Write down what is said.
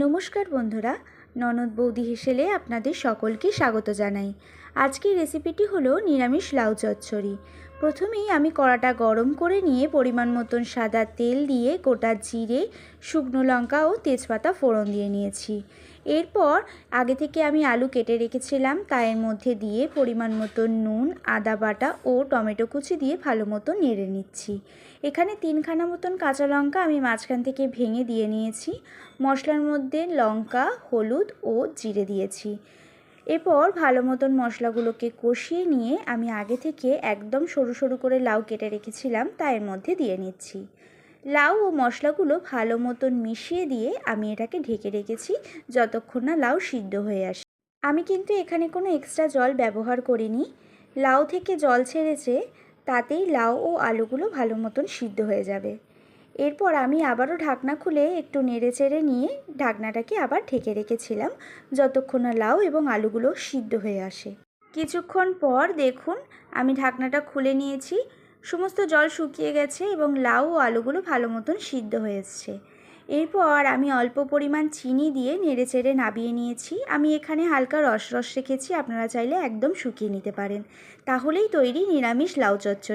নমস্কার বন্ধুরা, ননদ বৌদি হেসেলে আপনাদের সকলকে স্বাগত জানাই। আজকের রেসিপিটি হলো নিরামিষ লাউ চচ্চড়ি। প্রথমেই আমি কড়াটা গরম করে নিয়ে পরিমাণ মতন সাদা তেল দিয়ে গোটা জিরে, শুকনো লঙ্কা ও তেজপাতা ফোড়ন দিয়ে নিয়েছি। এরপর আগে থেকে আমি আলু কেটে রেখেছিলাম, এর মধ্যে দিয়ে পরিমাণ মতন নুন, আদা বাটা ও টমেটো কুচি দিয়ে ভালো মতো নেড়ে নিচ্ছি। এখানে 3খানা মতন কাঁচা লঙ্কা আমি মাঝখান থেকে ভেঙে দিয়ে নিয়েছি। মশলার মধ্যে লঙ্কা, হলুদ ও জিরে দিয়েছি। এরপর ভালো মতন মশলাগুলোকে কষিয়ে নিয়ে আমি আগে থেকে একদম সরু সরু করে লাউ কেটে রেখেছিলাম, এর মধ্যে দিয়ে নিচ্ছি। লাউ ও মশলাগুলো ভালো মতন মিশিয়ে দিয়ে আমি এটাকে ঢেকে রেখেছি যতক্ষণ না লাউ সিদ্ধ হয়ে আসে। আমি কিন্তু এখানে কোনো এক্সট্রা জল ব্যবহার করিনি। লাউ থেকে জল ছেড়েছে, তাতেই লাউ ও আলুগুলো ভালো মতন সিদ্ধ হয়ে যাবে। এরপর আমি আবারও ঢাকনা খুলে একটু নেড়ে চেড়ে নিয়ে ঢাকনাটাকে আবার ঢেকে রেখেছিলাম যতক্ষণ না লাউ এবং আলুগুলো সিদ্ধ হয়ে আসে। কিছুক্ষণ পর দেখুন আমি ঢাকনাটা খুলে নিয়েছি, সমস্ত জল শুকিয়ে গেছে এবং লাউ ও আলুগুলো ভালো মতন সিদ্ধ হয়ে এসছে। এরপর আমি অল্প পরিমাণ চিনি দিয়ে নেড়ে চেড়ে নামিয়ে নিয়েছি। আমি এখানে হালকা রস রেখেছি, আপনারা চাইলে একদম শুকিয়ে নিতে পারেন। তাহলেই তৈরি নিরামিষ লাউ চচ্চড়ি।